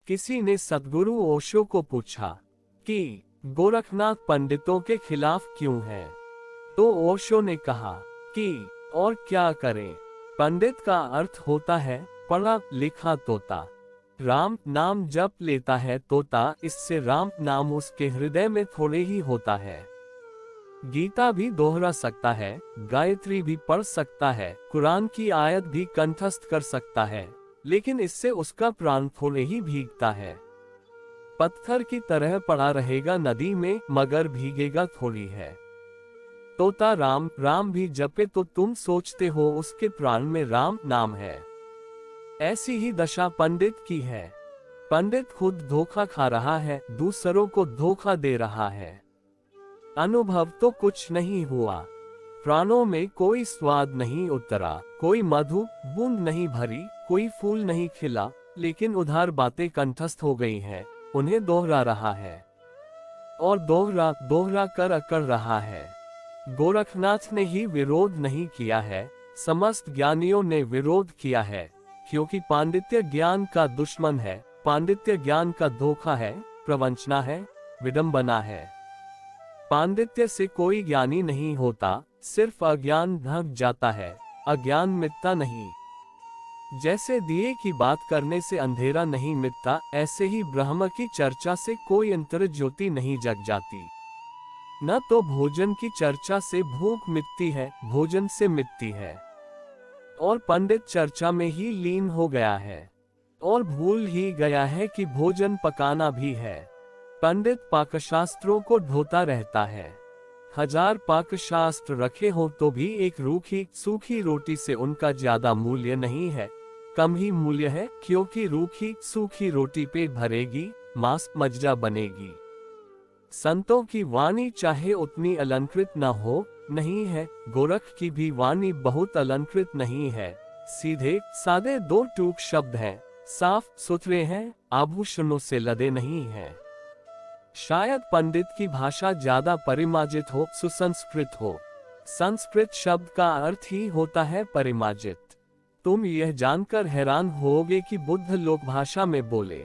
किसी ने सद्गुरु ओशो को पूछा कि गोरखनाथ पंडितों के खिलाफ क्यों है, तो ओशो ने कहा कि और क्या करें। पंडित का अर्थ होता है पढ़ा लिखा तोता। राम नाम जप लेता है तोता, इससे राम नाम उसके हृदय में थोड़े ही होता है। गीता भी दोहरा सकता है, गायत्री भी पढ़ सकता है, कुरान की आयत भी कंठस्थ कर सकता है, लेकिन इससे उसका प्राण थोड़े ही भीगता है। पत्थर की तरह पड़ा रहेगा नदी में, मगर भीगेगा थोड़ी है। तोता राम राम भी जपे तो तुम सोचते हो उसके प्राण में राम नाम है। ऐसी ही दशा पंडित की है। पंडित खुद धोखा खा रहा है, दूसरों को धोखा दे रहा है। अनुभव तो कुछ नहीं हुआ, प्राणों में कोई स्वाद नहीं उतरा, कोई मधु बूंद नहीं भरी, कोई फूल नहीं खिला, लेकिन उधार बातें कंठस्थ हो गई हैं, उन्हें दोहरा रहा है और दोहरा दोहरा कर अकड़ रहा है। गोरखनाथ ने ही विरोध नहीं किया है, समस्त ज्ञानियों ने विरोध किया है, क्योंकि पांडित्य ज्ञान का दुश्मन है। पांडित्य ज्ञान का धोखा है, प्रवंचना है, विडंबना है। पांडित्य से कोई ज्ञानी नहीं होता, सिर्फ अज्ञान ढक जाता है, अज्ञान मिटता नहीं। जैसे दिए की बात करने से अंधेरा नहीं मिटता, ऐसे ही ब्रह्म की चर्चा से कोई अंतर ज्योति नहीं जग जाती। न तो भोजन की चर्चा से भूख मिटती है, भोजन से मिटती है। और पंडित चर्चा में ही लीन हो गया है और भूल ही गया है कि भोजन पकाना भी है। पंडित पाकशास्त्रों को ढोता रहता है। 1000 पाकशास्त्र रखे हो तो भी एक रूखी सूखी रोटी से उनका ज्यादा मूल्य नहीं है, कम ही मूल्य है, क्योंकि रूखी सूखी रोटी पेट भरेगी, मांस मज्जा बनेगी। संतों की वाणी चाहे उतनी अलंकृत न हो, नहीं है। गोरख की भी वाणी बहुत अलंकृत नहीं है, सीधे सादे 2 टूक शब्द हैं, साफ सुथरे हैं, आभूषणों से लदे नहीं हैं। शायद पंडित की भाषा ज्यादा परिमार्जित हो, सुसंस्कृत हो। संस्कृत शब्द का अर्थ ही होता है परिमार्जित। तुम यह जानकर हैरान होगे कि बुद्ध लोक भाषा में बोले,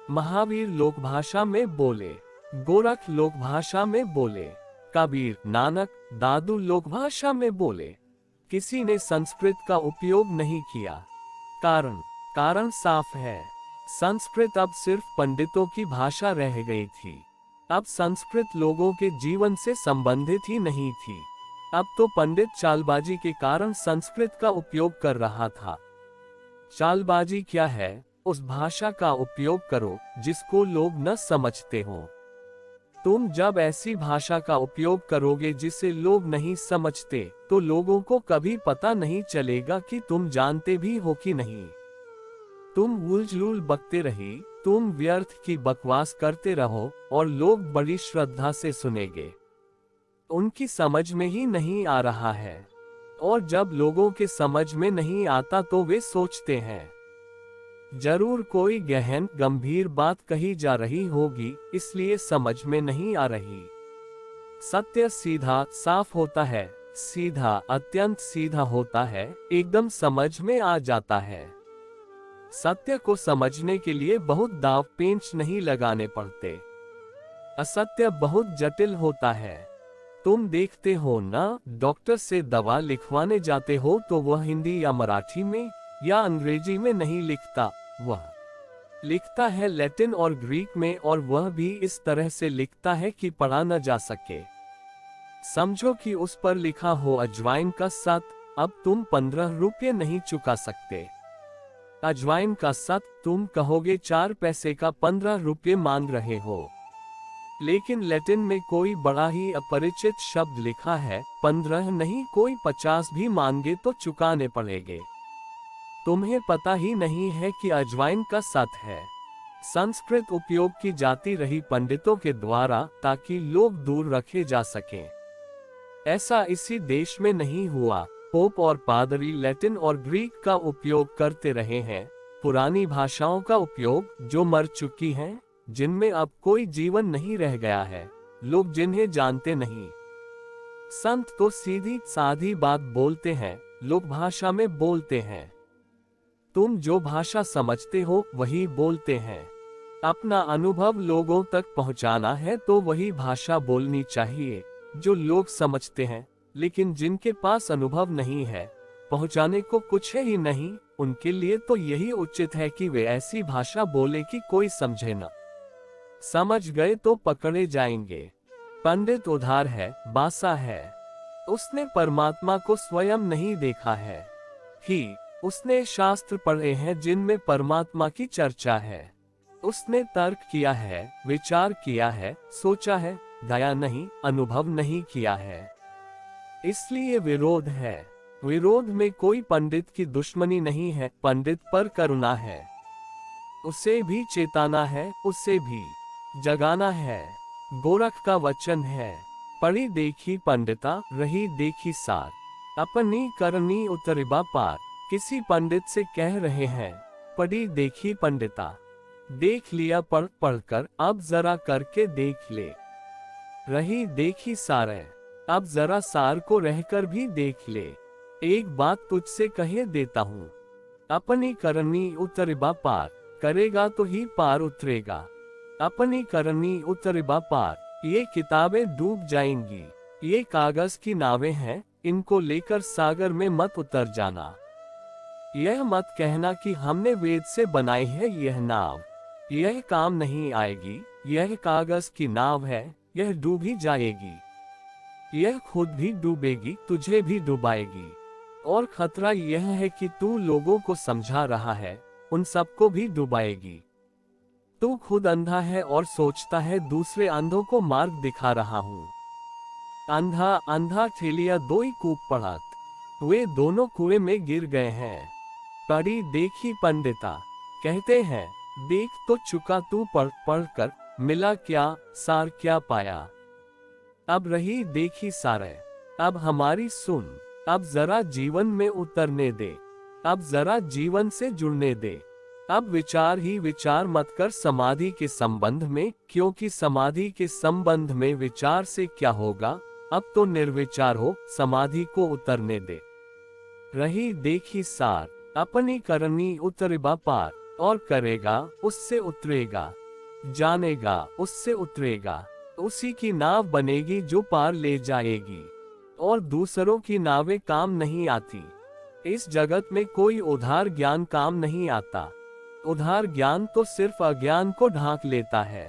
महावीर लोक भाषा में बोले, गोरख लोक भाषा में बोले, कबीर नानक दादू लोक भाषा में बोले। किसी ने संस्कृत का उपयोग नहीं किया। कारण साफ है, संस्कृत अब सिर्फ पंडितों की भाषा रह गई थी। अब संस्कृत लोगों के जीवन से संबंधित ही नहीं थी। अब तो पंडित चालबाजी के कारण संस्कृत का उपयोग कर रहा था। चालबाजी क्या है? उस भाषा का उपयोग करो जिसको लोग न समझते हो। तुम जब ऐसी भाषा का उपयोग करोगे जिसे लोग नहीं समझते, तो लोगों को कभी पता नहीं चलेगा कि तुम जानते भी हो कि नहीं। तुम उलझुल बकते रही, तुम व्यर्थ की बकवास करते रहो और लोग बड़ी श्रद्धा से सुनेंगे। उनकी समझ में ही नहीं आ रहा है, और जब लोगों के समझ में नहीं आता तो वे सोचते हैं जरूर कोई गहन गंभीर बात कही जा रही होगी, इसलिए समझ में नहीं आ रही। सत्य सीधा साफ होता है, सीधा अत्यंत सीधा होता है, एकदम समझ में आ जाता है। सत्य को समझने के लिए बहुत दाव पेंच नहीं लगाने पड़ते। असत्य बहुत जटिल होता है। तुम देखते हो ना, डॉक्टर से दवा लिखवाने जाते हो तो वह हिंदी या मराठी में या अंग्रेजी में नहीं लिखता, वह लिखता है लैटिन और ग्रीक में, और वह भी इस तरह से लिखता है कि पढ़ा न जा सके। समझो कि उस पर लिखा हो अजवाइन का सत, अब तुम 15 रुपये नहीं चुका सकते। अजवाइन का सत तुम कहोगे 4 पैसे का 15 रुपये मांग रहे हो, लेकिन लैटिन में कोई बड़ा ही अपरिचित शब्द लिखा है, 15 नहीं कोई 50 भी मांगे तो चुकाने पड़ेंगे। तुम्हें पता ही नहीं है कि अजवाइन का सत है। संस्कृत उपयोग की जाती रही पंडितों के द्वारा ताकि लोग दूर रखे जा सकें। ऐसा इसी देश में नहीं हुआ। पोप और पादरी लैटिन और ग्रीक का उपयोग करते रहे हैं, पुरानी भाषाओं का उपयोग जो मर चुकी हैं, जिनमें अब कोई जीवन नहीं रह गया है, लोग जिन्हें जानते नहीं। संत तो सीधी साधी बात बोलते हैं, लोग भाषा में बोलते हैं। तुम जो भाषा समझते हो वही बोलते हैं। अपना अनुभव लोगों तक पहुंचाना है तो वही भाषा बोलनी चाहिए जो लोग समझते हैं, लेकिन जिनके पास अनुभव नहीं है, पहुंचाने को कुछ है ही नहीं, उनके लिए तो यही उचित है कि वे ऐसी भाषा बोले कि कोई समझे न। समझ गए तो पकड़े जाएंगे। पंडित उधार है, बासा है। उसने परमात्मा को स्वयं नहीं देखा है ही उसने शास्त्र पढ़े हैं जिनमें परमात्मा की चर्चा है। उसने तर्क किया है, विचार किया है, सोचा है, दया नहीं, अनुभव नहीं किया है। इसलिए विरोध है। विरोध में कोई पंडित की दुश्मनी नहीं है, पंडित पर करुणा है। उसे भी चेताना है, उसे भी जगाना है। गोरख का वचन है, पढ़ी देखी पंडिता, रही देखी सार, अपनी करनी उतरिबा पार। किसी पंडित से कह रहे हैं, पढ़ी देखी पंडिता, देख लिया पढ़ पढ़कर, अब जरा करके देख ले। रही देखी सार है, अब जरा सार को रहकर भी देख ले। एक बात तुझसे कहे देता हूँ, अपनी करनी उतरिबा पार, करेगा तो ही पार उतरेगा। अपनी करनी उतरिबा पार, ये किताबें डूब जाएंगी, ये कागज की नावें हैं, इनको लेकर सागर में मत उतर जाना। यह मत कहना कि हमने वेद से बनाई है यह नाव, यह काम नहीं आएगी, यह कागज की नाव है, यह डूब ही जाएगी। यह खुद भी डूबेगी, तुझे भी डुबाएगी। और खतरा यह है कि तू लोगों को समझा रहा है, उन सबको भी डुबाएगी। तू खुद अंधा है और सोचता है दूसरे अंधों को मार्ग दिखा रहा हूँ। अंधा अंधा ठेलिया दो ही कूप पड़त, वे दोनों कुएं में गिर गए हैं। पढ़ी देखी पंडिता, कहते हैं, देख तो चुका तू पढ़ पढ़ कर, मिला क्या सार क्या पाया। अब रही देखी सारे, अब हमारी सुन, अब जरा जीवन में उतरने दे, अब जरा जीवन से जुड़ने दे। अब विचार ही विचार मत कर समाधि के संबंध में, क्योंकि समाधि के संबंध में विचार से क्या होगा। अब तो निर्विचार हो, समाधि को उतरने दे। रही देखी सार, अपनी करनी उतरिबा पार, और करेगा उससे उतरेगा, जानेगा उससे उतरेगा। उसी की नाव बनेगी जो पार ले जाएगी, और दूसरों की नावें काम नहीं आती। इस जगत में कोई उधार ज्ञान काम नहीं आता। उधार ज्ञान तो सिर्फ अज्ञान को ढांक लेता है।